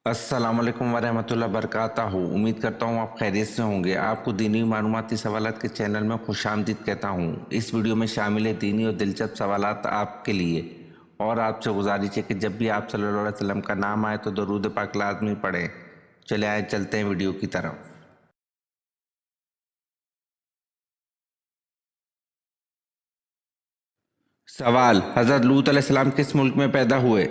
السلام علیکم ورحمۃ اللہ وبرکاتہ. امید کرتا ہوں آپ خیریت سے ہوں گے. آپ کو دینی معلوماتی سوالات کے چینل میں خوش آمدید کہتا ہوں. اس ویڈیو میں شامل ہے دینی اور دلچسپ سوالات آپ کے لیے، اور آپ سے گزارش ہے کہ جب بھی آپ صلی اللہ علیہ وسلم کا نام آئے تو درود پاک لازمی پڑھیں. چلے آئے چلتے ہیں ویڈیو کی طرف. سوال: حضرت لوط علیہ السلام کس ملک میں پیدا ہوئے؟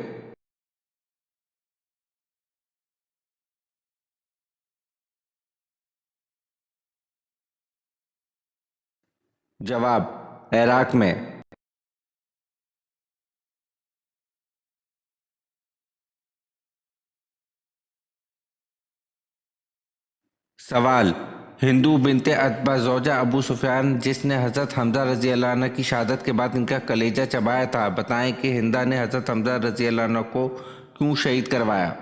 جواب: عراق میں. سوال: ہندو بنت عتبہ زوجہ ابو سفیان جس نے حضرت حمزہ رضی اللہ عنہ کی شہادت کے بعد ان کا کلیجہ چبایا تھا، بتائیں کہ ہندا نے حضرت حمزہ رضی اللہ عنہ کو کیوں شہید کروایا؟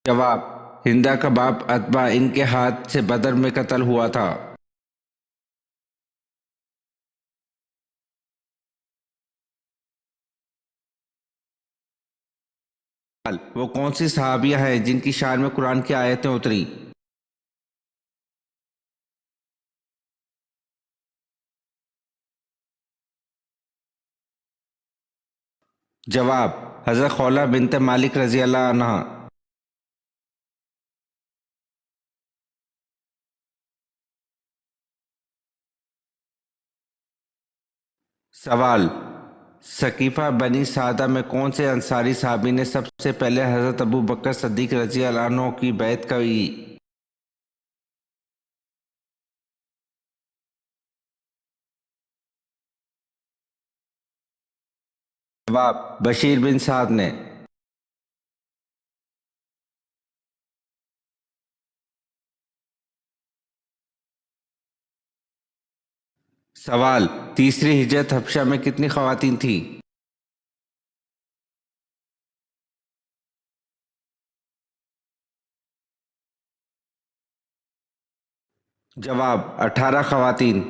جواب: ہندا کا باپ عتبہ ان کے ہاتھ سے بدر میں قتل ہوا تھا. وہ کون سی صحابیہ ہیں جن کی شان میں قرآن کی آیتیں اتری؟ جواب: حضرت خولہ بنت مالک رضی اللہ عنہ. سوال: ثقیفہ بنی سعدہ میں کون سے انصاری صحابی نے سب سے پہلے حضرت ابو بکر صدیق رضی اللہ عنہ کی بیعت کی؟ جواب: بشیر بن سعد نے. سوال: تیسری ہجرت حبشہ میں کتنی خواتین تھیں؟ جواب: 18 خواتین.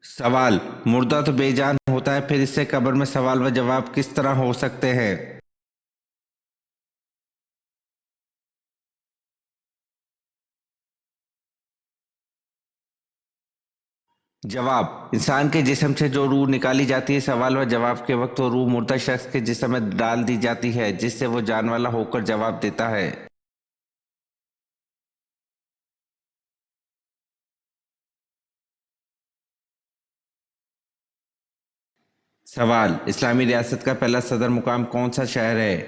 سوال: مردہ تو بے جان ہوتا ہے، پھر اس سے قبر میں سوال و جواب کس طرح ہو سکتے ہیں؟ جواب: انسان کے جسم سے جو روح نکالی جاتی ہے، سوال و جواب کے وقت وہ روح مردہ شخص کے جسم میں ڈال دی جاتی ہے، جس سے وہ جان والا ہو کر جواب دیتا ہے. سوال: اسلامی ریاست کا پہلا صدر مقام کون سا شہر ہے؟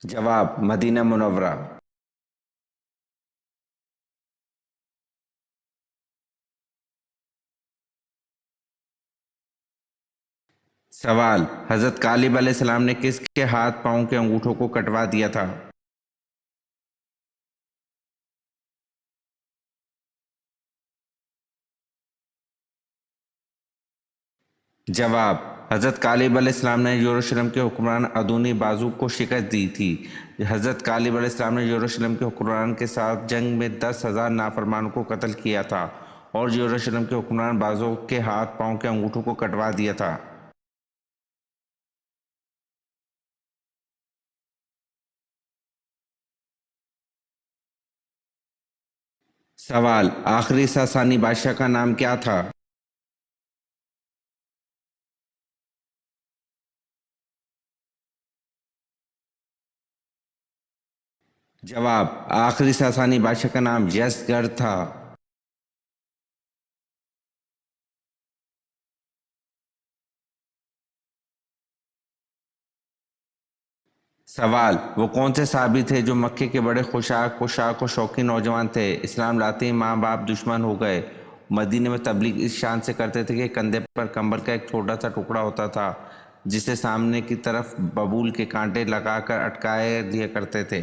جواب: مدینہ منورہ. سوال: حضرت کالب علیہ السلام نے کس کے ہاتھ پاؤں کے انگوٹھوں کو کٹوا دیا تھا؟ جواب: حضرت کالب علیہ السلام نے یروشلم کے حکمران ادونی بازو کو شکست دی تھی. حضرت کالب علیہ السلام نے یروشلم کے حکمران کے ساتھ جنگ میں 10,000 نافرمانوں کو قتل کیا تھا اور یروشلم کے حکمران بازو کے ہاتھ پاؤں کے انگوٹھوں کو کٹوا دیا تھا. سوال: آخری ساسانی بادشاہ کا نام کیا تھا؟ جواب: آخری ساسانی بادشاہ کا نام یزگرد تھا. سوال: وہ کون سے صحابی تھے جو مکے کے بڑے خوشاک و شوقی نوجوان تھے؟ اسلام لاتے ہی ماں باپ دشمن ہو گئے. مدینے میں تبلیغ اس شان سے کرتے تھے کہ کندھے پر کمبل کا ایک چھوٹا سا ٹکڑا ہوتا تھا جسے سامنے کی طرف ببول کے کانٹے لگا کر اٹکائے دیا کرتے تھے.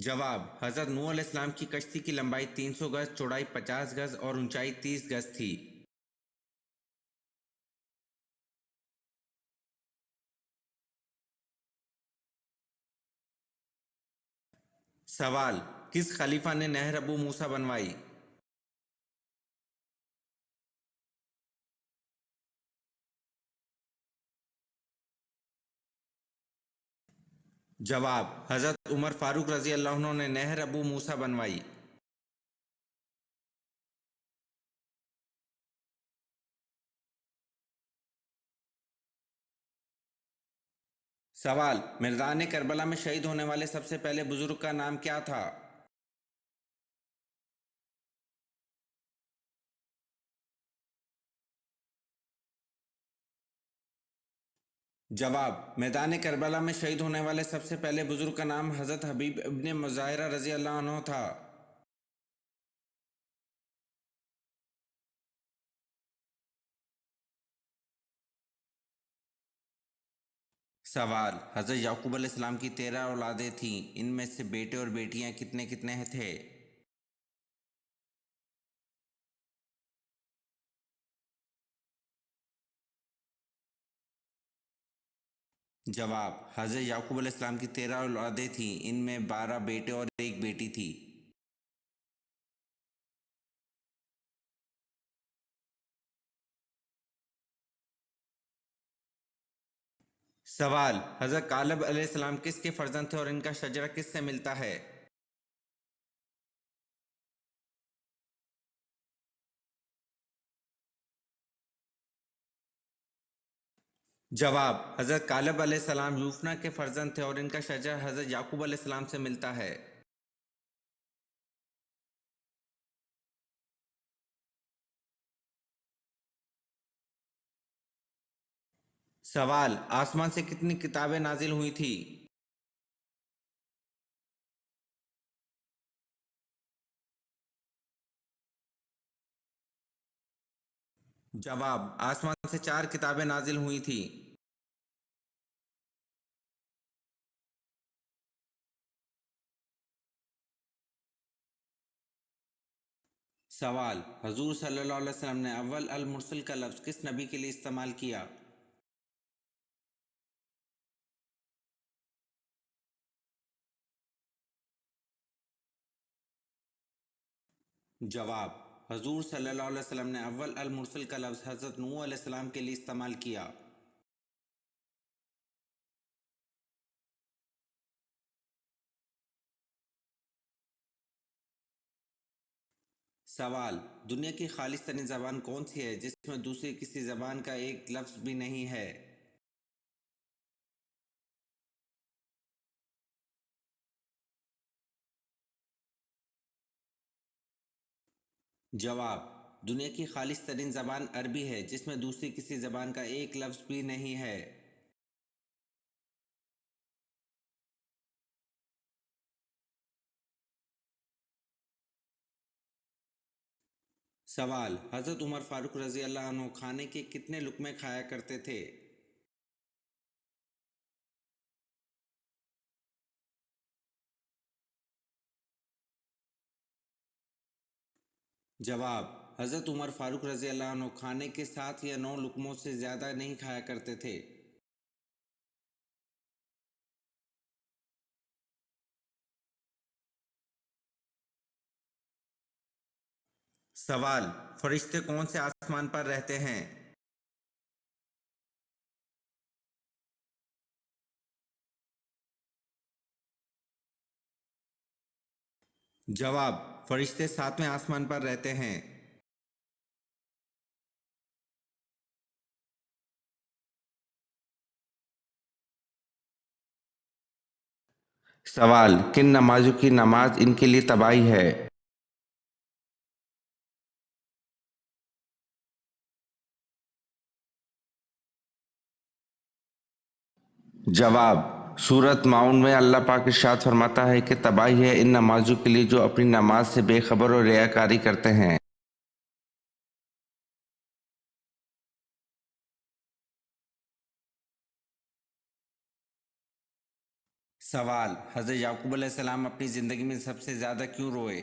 جواب: حضرت نوح علیہ السلام کی کشتی کی لمبائی 300 گز، چوڑائی 50 گز اور اونچائی 30 گز تھی۔ سوال: کس خلیفہ نے نہر ابو موسیٰ بنوائی؟ جواب: حضرت عمر فاروق رضی اللہ عنہ نے نہر ابو موسیٰ بنوائی۔ سوال: میدان کربلا میں شہید ہونے والے سب سے پہلے بزرگ کا نام کیا تھا؟ جواب: میدان کربلا میں شہید ہونے والے سب سے پہلے بزرگ کا نام حضرت حبیب ابن مظاہرہ رضی اللہ عنہ تھا۔ سوال: حضرت یعقوب علیہ السلام کی 13 اولادیں تھیں، ان میں سے بیٹے اور بیٹیاں کتنے کتنے تھے؟ جواب: حضرت یعقوب علیہ السلام کی 13 اولادیں تھیں، ان میں 12 بیٹے اور ایک بیٹی تھی۔ سوال: حضرت کالب علیہ السلام کس کے فرزند تھے اور ان کا شجرہ کس سے ملتا ہے؟ جواب: حضرت کالب علیہ السلام یوفنا کے فرزند تھے اور ان کا شجرہ حضرت یعقوب علیہ السلام سے ملتا ہے۔ سوال: آسمان سے کتنی کتابیں نازل ہوئی تھی؟ جواب: آسمان سے 4 کتابیں نازل ہوئی تھی۔ سوال: حضور صلی اللہ علیہ وسلم نے اول المرسل کا لفظ کس نبی کے لیے استعمال کیا؟ جواب: حضور صلی اللہ علیہ وسلم نے اول المرسل کا لفظ حضرت نوح علیہ السلام کے لیے استعمال کیا۔ سوال: دنیا کی خالص ترین زبان کون سی ہے جس میں دوسری کسی زبان کا ایک لفظ بھی نہیں ہے؟ جواب: دنیا کی خالص ترین زبان عربی ہے جس میں دوسری کسی زبان کا ایک لفظ بھی نہیں ہے۔ سوال: حضرت عمر فاروق رضی اللہ عنہ کھانے کے کتنے لقمے کھایا کرتے تھے؟ جواب: حضرت عمر فاروق رضی اللہ عنہ کھانے کے 7 یا 9 لقموں سے زیادہ نہیں کھایا کرتے تھے۔ سوال: فرشتے کون سے آسمان پر رہتے ہیں؟ جواب: فرشتے 7ویں آسمان پر رہتے ہیں۔ سوال: کن نمازوں کی نماز ان کے لیے تباہی ہے؟ جواب: سورۃ معون میں اللہ پاک ارشاد فرماتا ہے کہ تباہی ہے ان نمازوں کے لیے جو اپنی نماز سے بے خبر اور ریاکاری کرتے ہیں۔ سوال: حضرت یعقوب علیہ السلام اپنی زندگی میں سب سے زیادہ کیوں روئے؟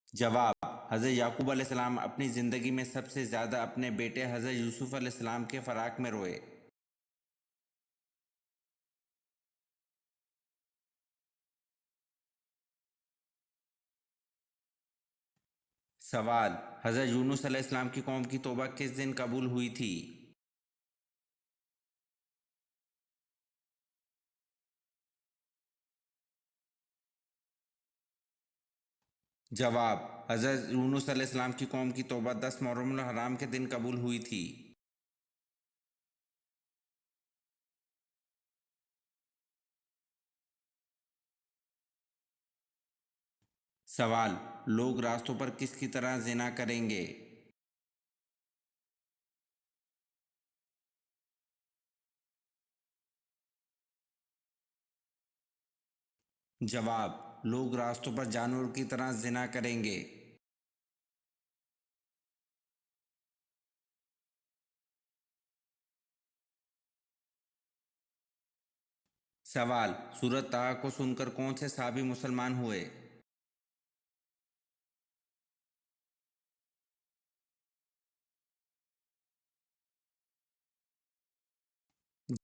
جواب: حضرت یعقوب علیہ السلام اپنی زندگی میں سب سے زیادہ اپنے بیٹے حضرت یوسف علیہ السلام کے فراق میں روئے۔ سوال: حضرت یونس علیہ السلام کی قوم کی توبہ کس دن قبول ہوئی تھی؟ جواب: حضرت یونس علیہ السلام کی قوم کی توبہ 10 محرم الحرام کے دن قبول ہوئی تھی۔ سوال: لوگ راستوں پر کس کی طرح زنا کریں گے؟ جواب: لوگ راستوں پر جانور کی طرح زنا کریں گے۔ سوال: سورۃ طٰہٰ کو سن کر کون سے صحابی مسلمان ہوئے؟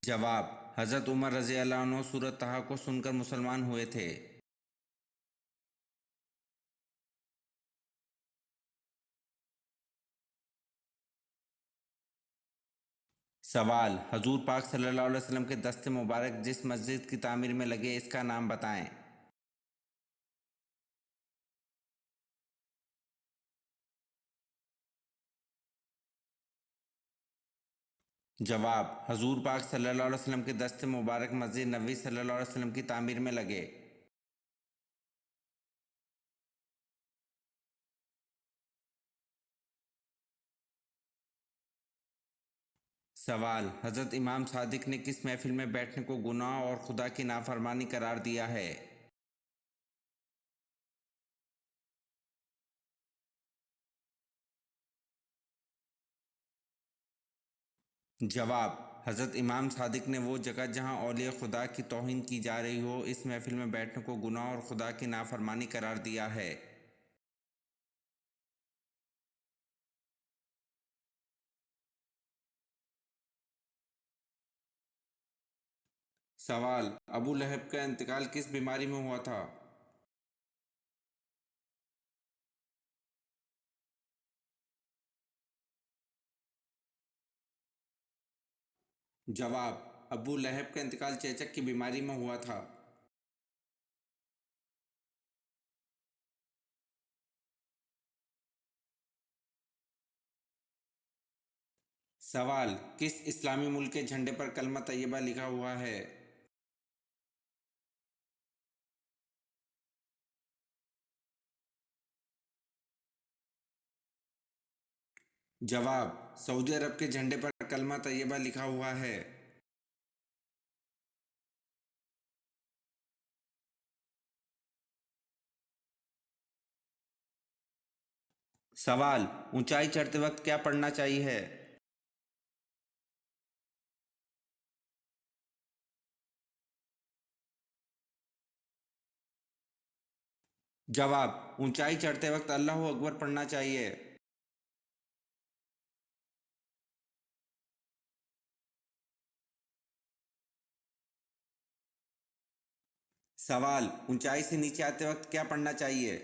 جواب: حضرت عمر رضی اللہ عنہ سورۃ طٰہٰ کو سن کر مسلمان ہوئے تھے۔ سوال: حضور پاک صلی اللہ علیہ وسلم کے دست مبارک جس مسجد کی تعمیر میں لگے اس کا نام بتائیں۔ جواب: حضور پاک صلی اللہ علیہ وسلم کے دست مبارک مسجد نبوی صلی اللہ علیہ وسلم کی تعمیر میں لگے۔ سوال: حضرت امام صادق نے کس محفل میں بیٹھنے کو گناہ اور خدا کی نافرمانی قرار دیا ہے؟ جواب: حضرت امام صادق نے وہ جگہ جہاں اولیاء خدا کی توہین کی جا رہی ہو اس محفل میں بیٹھنے کو گناہ اور خدا کی نافرمانی قرار دیا ہے۔ سوال: ابو لہب کا انتقال کس بیماری میں ہوا تھا؟ جواب: ابو لہب کا انتقال چیچک کی بیماری میں ہوا تھا۔ سوال: کس اسلامی ملک کے جھنڈے پر کلمہ طیبہ لکھا ہوا ہے؟ جواب: سعودی عرب کے جھنڈے پر کلمہ طیبہ لکھا ہوا ہے۔ سوال: اونچائی چڑھتے وقت کیا پڑھنا چاہیے؟ جواب: اونچائی چڑھتے وقت اللہ اکبر پڑھنا چاہیے۔ سوال: اونچائی سے نیچے آتے وقت کیا پڑھنا چاہیے؟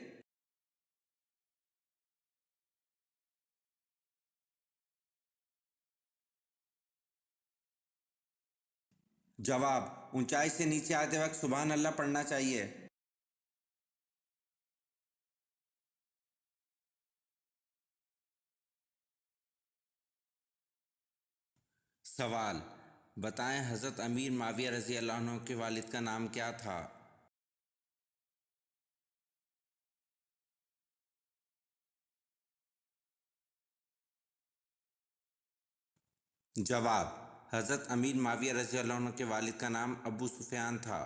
جواب: اونچائی سے نیچے آتے وقت سبحان اللہ پڑھنا چاہیے۔ سوال: بتائیں حضرت امیر معاویہ رضی اللہ عنہ کے والد کا نام کیا تھا؟ جواب: حضرت امیر معاویہ رضی اللہ عنہ کے والد کا نام ابو سفیان تھا۔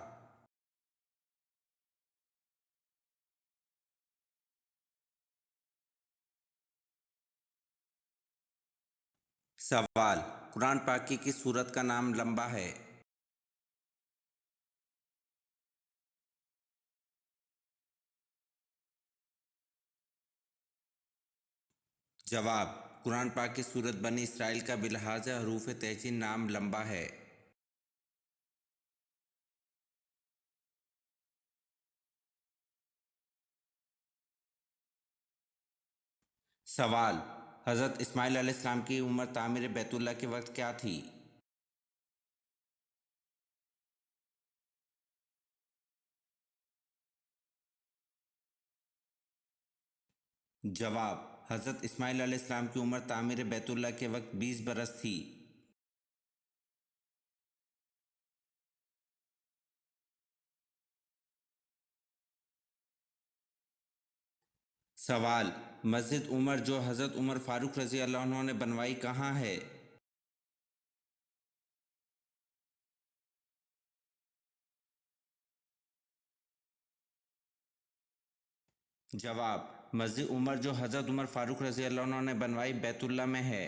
سوال: قرآن پاک کی کس سورت کا نام لمبا ہے؟ جواب: قرآن پاک کی سورت بنی اسرائیل کا بلحاظ حروف تہجین نام لمبا ہے۔ سوال: حضرت اسماعیل علیہ السلام کی عمر تعمیر بیت اللہ کے وقت کیا تھی؟ جواب: حضرت اسماعیل علیہ السلام کی عمر تعمیر بیت اللہ کے وقت 20 برس تھی۔ سوال: مسجد عمر جو حضرت عمر فاروق رضی اللہ عنہ نے بنوائی کہاں ہے؟ جواب: مسجد عمر جو حضرت عمر فاروق رضی اللہ عنہ نے بنوائی بیت اللہ میں ہے۔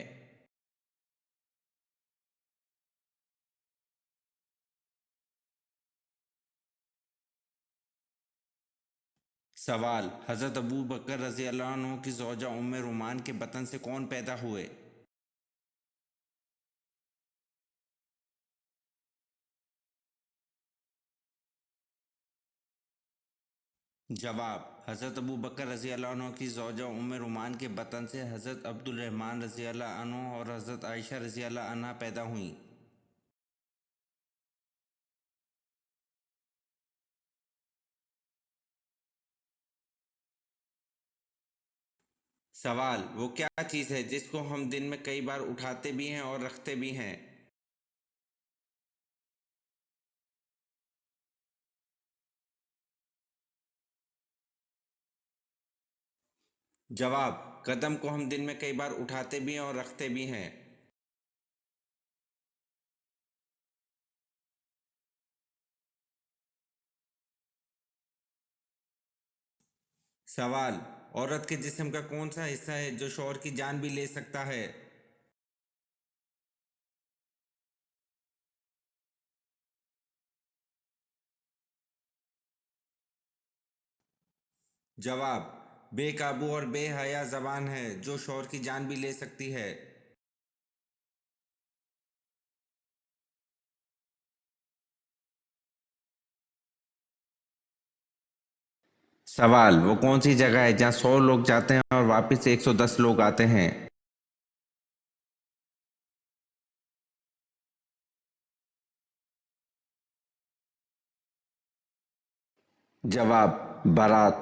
سوال: حضرت ابو بکر رضی اللہ عنہ کی زوجہ ام رومان کے بطن سے کون پیدا ہوئے؟ جواب: حضرت ابو بکر رضی اللہ عنہ کی زوجہ ام رومان کے بطن سے حضرت عبد الرحمن رضی اللہ عنہ اور حضرت عائشہ رضی اللہ عنہ پیدا ہوئیں۔ سوال: وہ کیا چیز ہے جس کو ہم دن میں کئی بار اٹھاتے بھی ہیں اور رکھتے بھی ہیں؟ جواب: قدم کو ہم دن میں کئی بار اٹھاتے بھی ہیں اور رکھتے بھی ہیں۔ سوال: عورت کے جسم کا کون سا حصہ ہے جو شوہر کی جان بھی لے سکتا ہے؟ جواب: بے قابو اور بے حیا زبان ہے جو شوہر کی جان بھی لے سکتی ہے۔ سوال: وہ کون سی جگہ ہے جہاں 100 لوگ جاتے ہیں اور واپس 110 لوگ آتے ہیں؟ جواب: بارات۔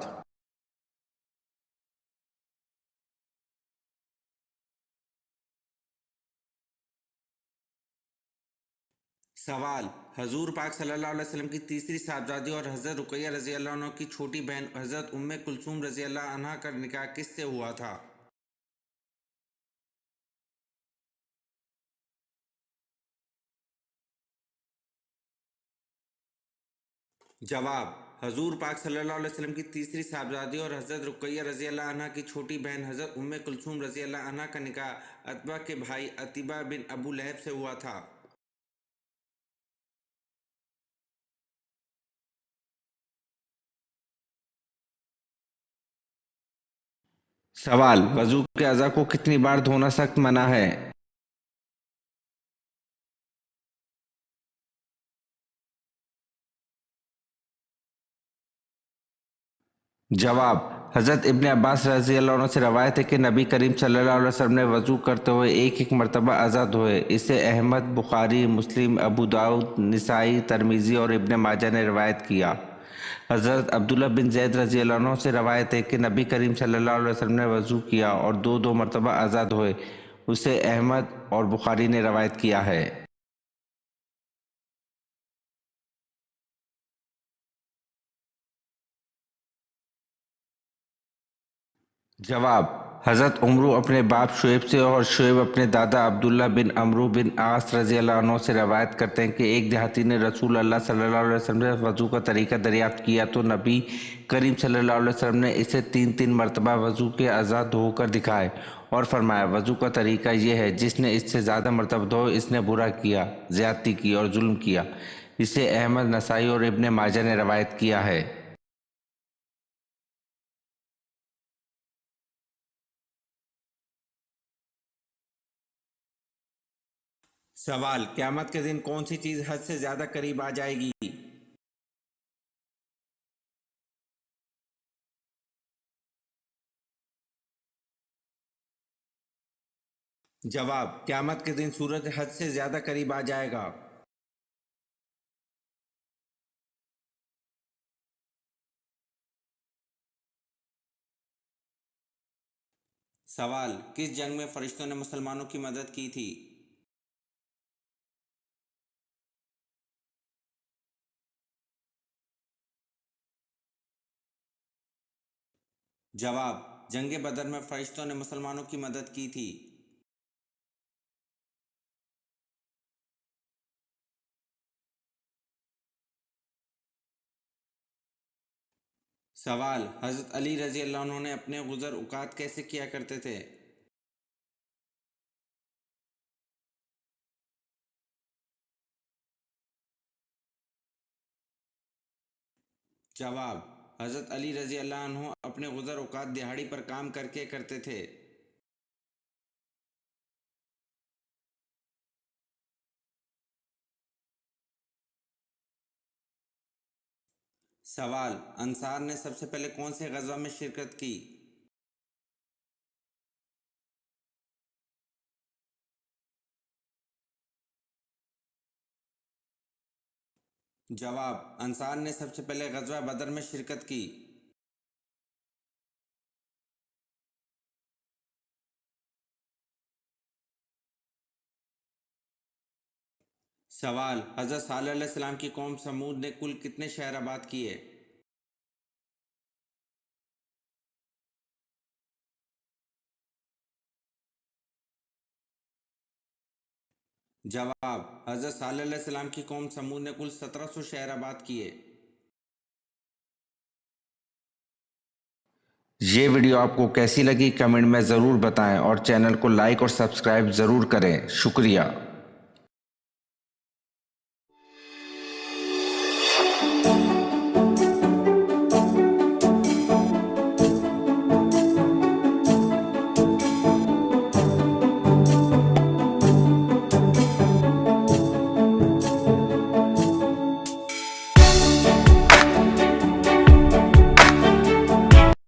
سوال: حضور پاک صلی اللہ علیہ وسلم کی تیسری صاحبزادی اور حضرت رقیہ رضی اللہ عنہ کی چھوٹی بہن حضرت ام کلثوم رضی اللہ عنہ کا نکاح کس سے ہوا تھا؟ جواب: حضور پاک صلی اللہ علیہ وسلم کی تیسری صاحبزادی اور حضرت رقیہ رضی اللہ عنہ کی چھوٹی بہن حضرت ام کلثوم رضی اللہ عنہ کا نکاح عتبہ کے بھائی عتیبہ بن ابو لہب سے ہوا تھا۔ سوال: وضو کے اعضاء کو کتنی بار دھونا سخت منع ہے؟ جواب: حضرت ابن عباس رضی اللہ عنہ سے روایت ہے کہ نبی کریم صلی اللہ علیہ وسلم نے وضو کرتے ہوئے ایک مرتبہ اعضاء دھوئے۔ اسے احمد، بخاری، مسلم، ابو داؤد، نسائی، ترمذی اور ابن ماجہ نے روایت کیا۔ حضرت عبداللہ بن زید رضی اللہ عنہ سے روایت ہے کہ نبی کریم صلی اللہ علیہ وسلم نے وضو کیا اور دو مرتبہ اعضاء دھوئے۔ اسے احمد اور بخاری نے روایت کیا ہے۔ جواب: حضرت عمرو اپنے باپ شعیب سے اور شعیب اپنے دادا عبداللہ بن عمرو بن عاص رضی اللہ عنہ سے روایت کرتے ہیں کہ ایک دیہاتی نے رسول اللہ صلی اللہ علیہ وسلم سے وضو کا طریقہ دریافت کیا تو نبی کریم صلی اللہ علیہ وسلم نے اسے 3 مرتبہ وضو کے اعضاء دھو کر دکھائے اور فرمایا وضو کا طریقہ یہ ہے، جس نے اس سے زیادہ مرتبہ دھو اس نے برا کیا، زیادتی کی اور ظلم کیا۔ اسے احمد، نسائی اور ابن ماجہ نے روایت کیا ہے۔ سوال: قیامت کے دن کون سی چیز حد سے زیادہ قریب آ جائے گی؟ جواب: قیامت کے دن سورج حد سے زیادہ قریب آ جائے گا۔ سوال: کس جنگ میں فرشتوں نے مسلمانوں کی مدد کی تھی؟ جواب: جنگ بدر میں فرشتوں نے مسلمانوں کی مدد کی تھی۔ سوال: حضرت علی رضی اللہ عنہ نے اپنے گزر اوقات کیسے کیا کرتے تھے؟ جواب: حضرت علی رضی اللہ عنہ اپنے گزر اوقات دہاڑی پر کام کر کے کرتے تھے۔ سوال: انصار نے سب سے پہلے کون سے غزوہ میں شرکت کی؟ جواب: انصار نے سب سے پہلے غزوہ بدر میں شرکت کی۔ سوال: حضرت صالح علیہ السلام کی قوم سمود نے کل کتنے شہر آباد کیے؟ جواب: حضرت صالح علیہ السلام کی قوم سمود نے کل 1700 شہر آباد کیے۔ یہ ویڈیو آپ کو کیسی لگی کمنٹ میں ضرور بتائیں اور چینل کو لائک اور سبسکرائب ضرور کریں۔ شکریہ۔